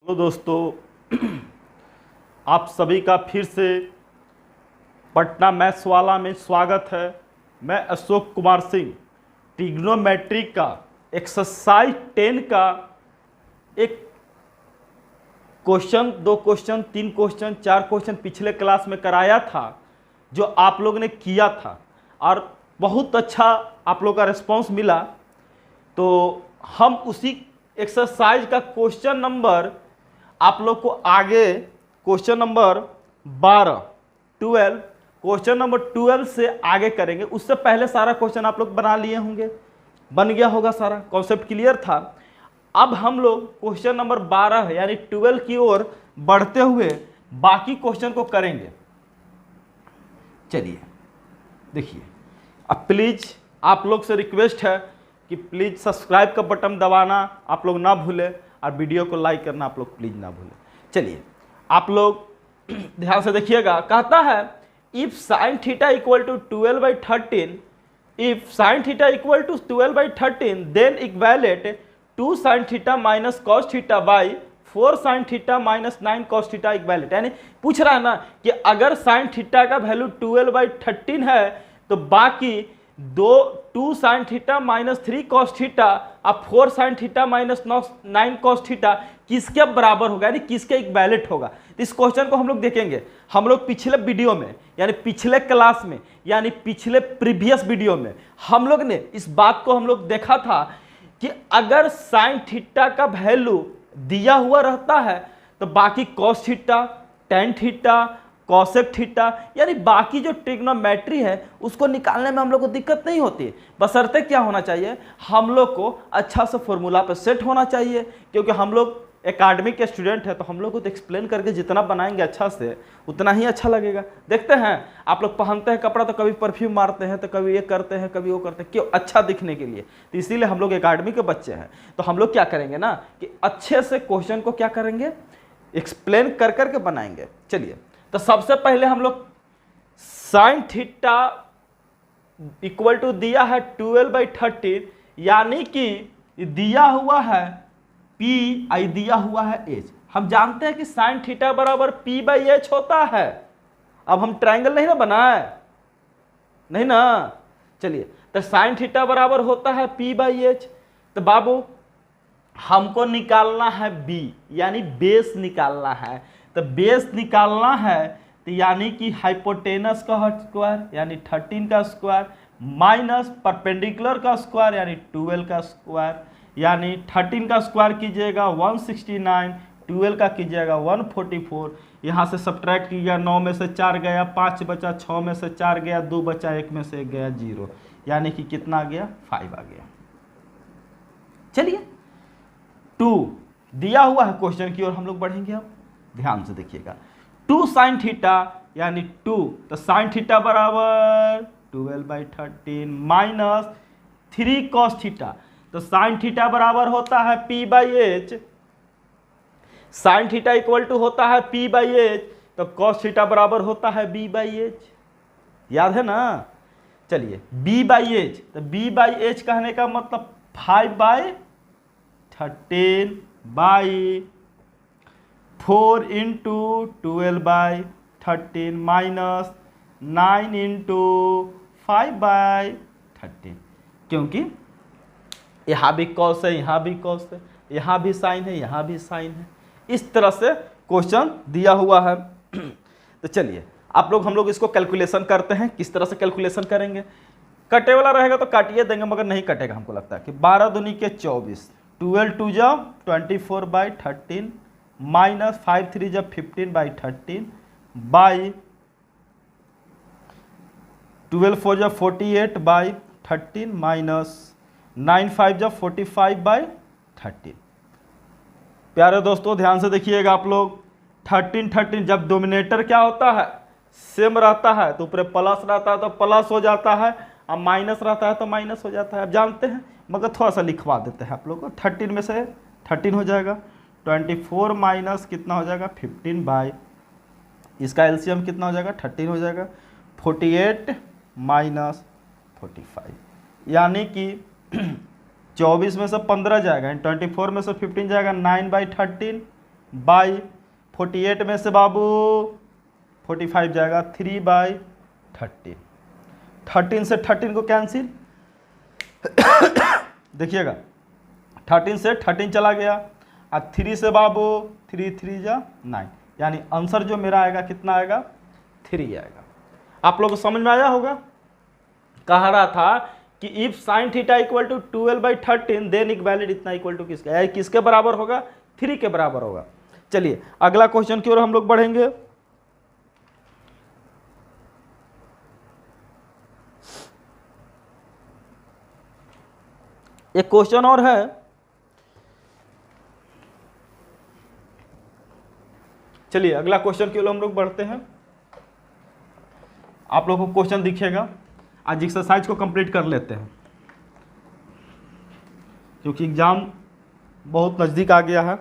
तो दोस्तों आप सभी का फिर से पटना मैथ्स वाला में स्वागत है। मैं अशोक कुमार सिंह ट्रिग्नोमेट्री का एक्सरसाइज 10 का एक क्वेश्चन, 2 क्वेश्चन, 3 क्वेश्चन, 4 क्वेश्चन पिछले क्लास में कराया था जो आप लोग ने किया था और बहुत अच्छा आप लोग का रिस्पांस मिला। तो हम उसी एक्सरसाइज का क्वेश्चन नंबर आप लोग को आगे क्वेश्चन नंबर 12 क्वेश्चन नंबर 12 से आगे करेंगे। उससे पहले सारा क्वेश्चन आप लोग बना लिए होंगे, बन गया होगा, सारा कॉन्सेप्ट क्लियर था। अब हम लोग क्वेश्चन नंबर 12 यानी 12 की ओर बढ़ते हुए बाकी क्वेश्चन को करेंगे। चलिए देखिए, अब प्लीज आप लोग से रिक्वेस्ट है कि प्लीज सब्सक्राइब का बटन दबाना आप लोग ना भूलें और वीडियो को लाइक करना आप लोग प्लीज ना भूलें। चलिए आप लोग ध्यान से देखिएगा। कहता है if sine theta equal to 12/13, if sine theta equal to 12/13 then evaluate 2 sine theta minus cos theta by 4 sine theta minus 9 cos theta evaluate. यानी पूछ रहा है ना कि अगर साइन थीटा का वैल्यू 12/13 है तो बाकी 2 sine theta minus 3 cos theta और 4 sine theta minus 9 cos theta किसके बराबर होगा, यानी किसके इक्वैलेंट होगा। तो इस क्वेश्चन को हम लोग देखेंगे। हम लोग पिछले वीडियो में यानी पिछले क्लास में यानी पिछले प्रीवियस वीडियो में हम लोग ने इस बात को हम लोग देखा था कि अगर साइन थीटा का वैल्यू दिया हुआ रहता है तो बाकी cos theta, tan theta, cosec theta यानी बाकी जो ट्रिग्नोमेट्री है उसको निकालने में हम लोग को दिक्कत नहीं होती। बशर्ते क्या होना चाहिए, हम लोग को अच्छा से फॉर्मूला पे सेट होना चाहिए। क्योंकि हम लोग एकेडमी के स्टूडेंट है तो हम लोग को तो एक्सप्लेन करके जितना बनाएंगे अच्छा से उतना ही अच्छा लगेगा। देखते हैं आप लोग पहनते हैं कपड़ा तो कभी परफ्यूम मारते हैं तो कभी ये करते हैं कभी वो करते हैं, क्यों? अच्छा दिखने के लिए। तो इसीलिए हम लोग एकेडमी के बच्चे हैं। तो हम लोग क्या करेंगे ना कि अच्छे से क्वेश्चन को क्या करेंगे, एक्सप्लेन कर करके बनाएंगे। चलिए, तो सबसे पहले हम लोग साइन थीटा इक्वल टू दिया है 12/13 यानी कि दिया हुआ है P आई दिया हुआ है H। हम जानते हैं कि साइन थीटा बराबर P/H होता है। अब हम ट्रायंगल नहीं ना बनाए, नहीं ना। चलिए, तो साइन थीटा बराबर होता है P/H। तो बाबू हमको निकालना है B यानी बेस निकालना है। तो बेस निकालना है तो यानी कि हाइपोटेनस का स्क्वायर यानी 13 का स्क्वायर माइनस परपेंडिकुलर का स्क्वायर यानी 12 का स्क्वायर, यानी 13 का स्क्वायर कीजिएगा 169, 12 का कीजिएगा 144। यहाँ से सब्ट्रैक्ट कीजिएगा, 9 में से 4 गया 5 बचा, 6 में से 4 गया 2 बचा, 1 में से 1 गया 0, यानी कि कितना आ गया 5 आ गया। चलिए 2 दिया हुआ है क्वेश्चन की ओर हम लोग बढ़ेंगे। अब ध्यान से देखिएगा, 2 साइन थीटा यानी 2, तो साइन थीटा बराबर 12/13 माइनस 3 कॉस थीटा। तो साइन थीटा बराबर होता है P/H, sign theta equal to होता है P/H, तो कॉस थीटा बराबर होता है B/H। याद है ना। चलिए B/H, तो B/H कहने का मतलब 5/13 बाई 4 इंटू 12/13 माइनस 9 इंटू 5/13, क्योंकि यहाँ भी कॉस है, यहाँ भी कॉस है, यहाँ भी साइन है, यहाँ भी साइन है। इस तरह से क्वेश्चन दिया हुआ है। तो चलिए आप लोग हम लोग इसको कैलकुलेशन करते हैं। किस तरह से कैलकुलेशन करेंगे, कटे वाला रहेगा तो काटिए देंगे मगर नहीं कटेगा। हमको लगता है कि 12 दूनी के 24, 12 2 जा 24/13 माइनस 5 3 जब 15/13 बाई 12 4 जब 48/13 माइनस 9 5 जब 45/13। प्यारे दोस्तों ध्यान से देखिएगा आप लोग, 13 जब डोमिनेटर क्या होता है सेम रहता है तो ऊपर प्लस रहता है तो प्लस हो जाता है, और माइनस रहता है तो माइनस हो जाता है। आप जानते हैं मगर थोड़ा सा लिखवा देते हैं आप लोग को। 13 में से 13 हो जाएगा, 24 माइनस कितना हो जाएगा 15 बाई, इसका एलसीएम कितना हो जाएगा 13 हो जाएगा, 48 माइनस 45, यानी कि 24 में से 15 जाएगा, 24 में से 15 जाएगा, 9/13 बाई 48 में से बाबू 45 जाएगा, 3/13। 13 से 13 को कैंसिल, देखिएगा 13 से 13 चला गया, और 3 से बाबू 3 3 जा 9, यानी आंसर जो मेरा आएगा कितना आएगा, 3 आएगा। आप लोगों को समझ में आया होगा। कह रहा था कि if sine theta equal to 12/13 then evaluate इतना इक्वल टू किसका, किसके बराबर होगा, 3 के बराबर होगा। चलिए अगला क्वेश्चन की ओर हम लोग बढ़ेंगे। एक क्वेश्चन और है, चलिए अगला क्वेश्चन की ओर हम लोग बढ़ते हैं। आप लोगों को क्वेश्चन दिखेगा, आज एक्सरसाइज को कंप्लीट कर लेते हैं क्योंकि एग्जाम बहुत नज़दीक आ गया है।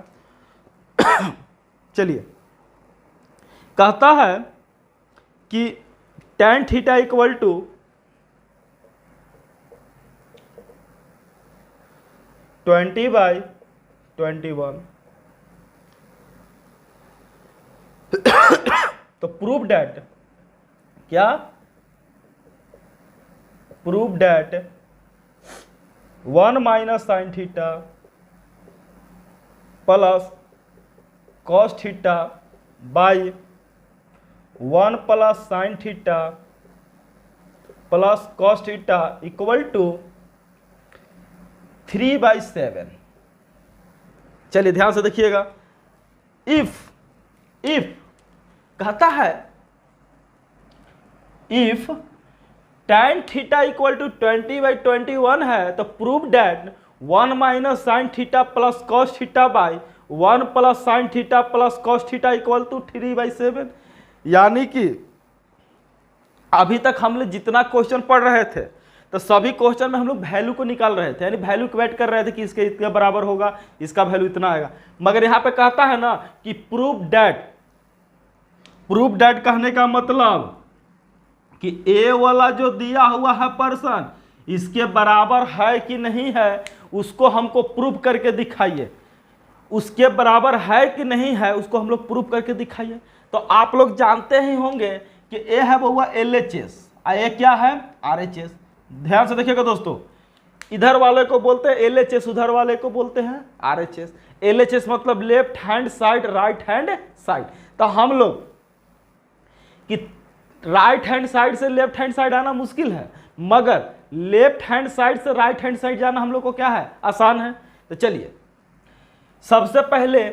चलिए, कहता है कि tan थीटा इक्वल टू 20/21। तो प्रूव डैट, क्या prove that 1 minus sine theta plus cos theta by 1 plus sine theta plus cos theta equal to 3/7। चलिए ध्यान से देखिएगा। इफ कहता है if tan theta equal to 20/21 है तो prove that 1 minus sine theta plus cos theta by 1 plus sine theta plus cos theta equal to 3/7। यानी कि अभी तक हम लोग जितना क्वेश्चन पढ़ रहे थे तो सभी क्वेश्चन में हम लोग वैल्यू को निकाल रहे थे, यानी वैल्यू क्वेट कर रहे थे कि इसके इतने बराबर होगा, इसका वैल्यू इतना आएगा। मगर यहाँ पे कहता है ना कि प्रूव डैट कहने का मतलब कि ए वाला जो दिया हुआ है पर्सन इसके बराबर है कि नहीं है, उसको हमको प्रूव करके दिखाइए। उसके बराबर है कि नहीं है उसको हम लोग प्रूव करके दिखाइए। तो आप लोग जानते ही होंगे कि ए है वो हुआ LHS और ए क्या है RHS। ध्यान से देखिएगा दोस्तों, इधर वाले को बोलते हैं LHS, उधर वाले को बोलते हैं RHS। LHS मतलब left hand side, right hand side. तो हम लोग कि राइट हैंड साइड से लेफ्ट हैंड साइड आना मुश्किल है, मगर लेफ्ट हैंड साइड से राइट हैंड साइड जाना हम लोग को क्या है, आसान है। तो चलिए सबसे पहले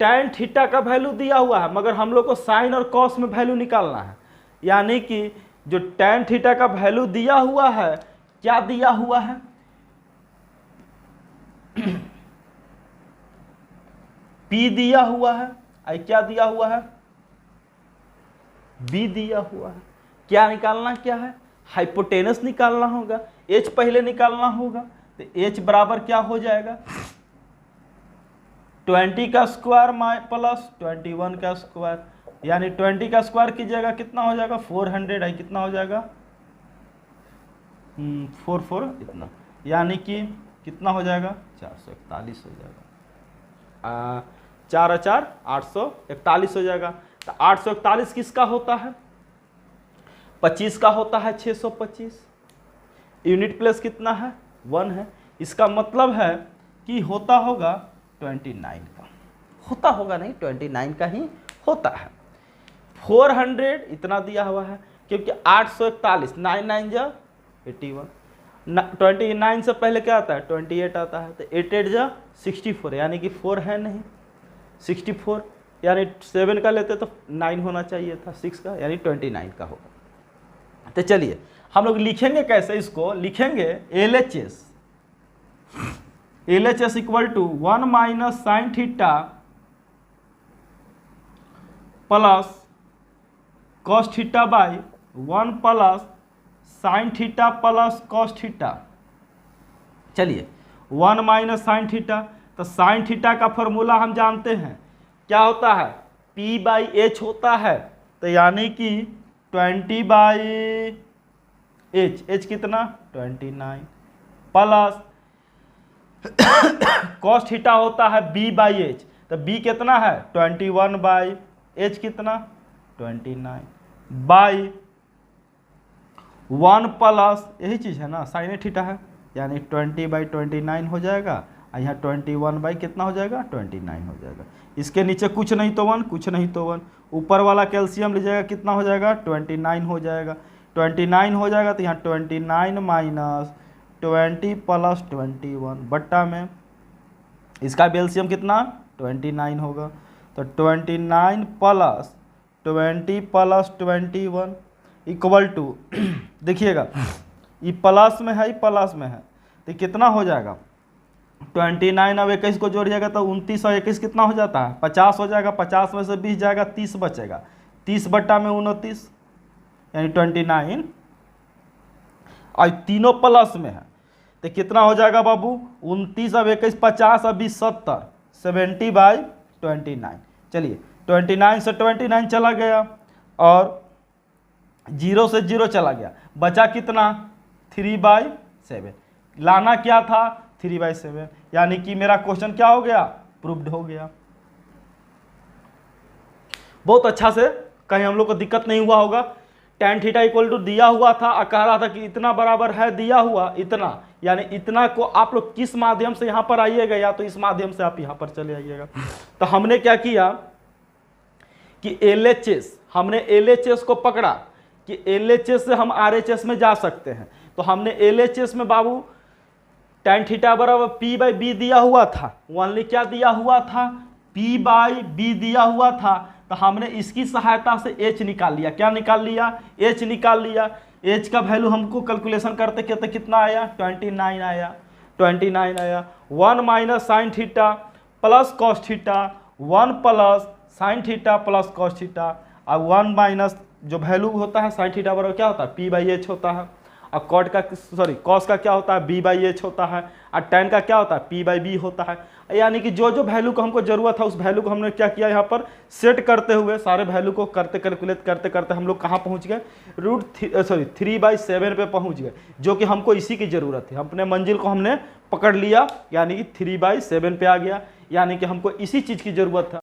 tan थीटा का वैल्यू दिया हुआ है, मगर हम लोग को साइन और कॉस में वैल्यू निकालना है। यानी कि जो tan थीटा का वैल्यू दिया हुआ है, क्या दिया हुआ है, P दिया हुआ है, आई क्या दिया हुआ है, B दिया हुआ है। क्या निकालना क्या है, हाइपोटेनस निकालना होगा, H पहले निकालना होगा। तो H बराबर क्या हो जाएगा, 20 का स्क्वायर प्लस 21 का स्क्वायर, यानी 20 का स्क्वायर कीजिएगा कितना हो जाएगा 400 है, कितना हो जाएगा 4 इतना, यानी कि कितना हो जाएगा 441 हो जाएगा, 4 और 4 841 हो जाएगा। तो 841 किसका होता है, 25 का होता है, 625। यूनिट प्लेस कितना है 1 है, इसका मतलब है कि होता होगा 29 का, होता होगा नहीं 29 का ही होता है। 400 इतना दिया हुआ है क्योंकि 841 9 9 जा 81, 29 से पहले क्या आता है 28 आता है, तो 8 8 जा 64, यानी कि 4 है नहीं 64, यानी 7 का लेते तो 9 होना चाहिए था, 6 का यानी 29 का होगा। तो चलिए हम लोग लिखेंगे कैसे, इसको लिखेंगे LHS equal to 1 minus sine theta plus cos theta by 1 plus sine theta plus cos theta. चलिए 1 माइनस साइन थीटा, तो साइन थीटा का फॉर्मूला हम जानते हैं क्या होता है, P/H होता है। तो यानी कि 20/H, H कितना 29 प्लस कॉस थीटा होता है B/H, तो b कितना है 21 बाई h कितना 29 बाई 1 प्लस यही चीज़ है ना साइन थीटा है, यानी 20/29 हो जाएगा और यहाँ 21 बाई कितना हो जाएगा 29 हो जाएगा। इसके नीचे कुछ नहीं तो 1, कुछ नहीं तो 1, ऊपर वाला कैल्शियम लीजिएगा कितना हो जाएगा 29 हो जाएगा। 29 हो जाएगा तो यहाँ 29 माइनस 20 प्लस 21 बट्टा में इसका कैल्शियम कितना 29 होगा, तो 29 प्लस 20 प्लस 21 इक्वल टू देखिएगा ये प्लस में है, ये प्लस में है तो कितना हो जाएगा 29 अब 21 को जोड़िएगा तो 29 और 21 कितना हो जाता है 50 हो जाएगा। 50 में से 20 जाएगा 30 बचेगा, 30 बट्टा में 29 यानी 29 और तीनों प्लस में है तो कितना हो जाएगा बाबू 29 अब 21 50 अब 20 70 70/29। चलिए 29 से 29 चला गया और 0 से 0 चला गया, बचा कितना 3/7। लाना क्या था 3/7, यानी कि मेरा क्वेश्चन क्या हो गया प्रूव्ड हो गया। बहुत अच्छा से, कहीं हम लोग को दिक्कत नहीं हुआ होगा। tan थीटा इक्वल टू दिया हुआ था और कह रहा था कि इतना बराबर है दिया हुआ इतना, यानी इतना को आप लोग किस माध्यम से यहाँ पर आइएगा, या तो इस माध्यम से आप यहाँ पर चले आइएगा। तो हमने क्या किया कि LHS, हमने LHS को पकड़ा कि LHS से हम RHS में जा सकते हैं। तो हमने LHS में बाबू tan थीटा बराबर P/B दिया हुआ था, ओनली क्या दिया हुआ था P/B दिया हुआ था, तो हमने इसकी सहायता से H निकाल लिया। क्या निकाल लिया H निकाल लिया। H का वैल्यू हमको कैलकुलेशन करते करते कितना आया 29 आया, 29 आया। 1 minus sine theta plus cos theta, 1 plus sine theta plus cos theta, और 1 माइनस जो वैल्यू होता है साइन थीटा बराबर क्या होता है P/H होता है, और कॉट का कॉस का क्या होता है B/H होता है, और tan का क्या होता है P/B होता है। यानी कि जो जो वैल्यू को हमको जरूरत था उस वैल्यू को हमने क्या किया यहाँ पर सेट करते हुए सारे वैल्यू को करते कैलकुलेट करते करते हम लोग कहाँ पहुँच गए 3/7 पे पहुँच गए, जो कि हमको इसी की ज़रूरत थी। अपने मंजिल को हमने पकड़ लिया, यानी कि 3/7 पे आ गया, यानी कि हमको इसी चीज़ की ज़रूरत था।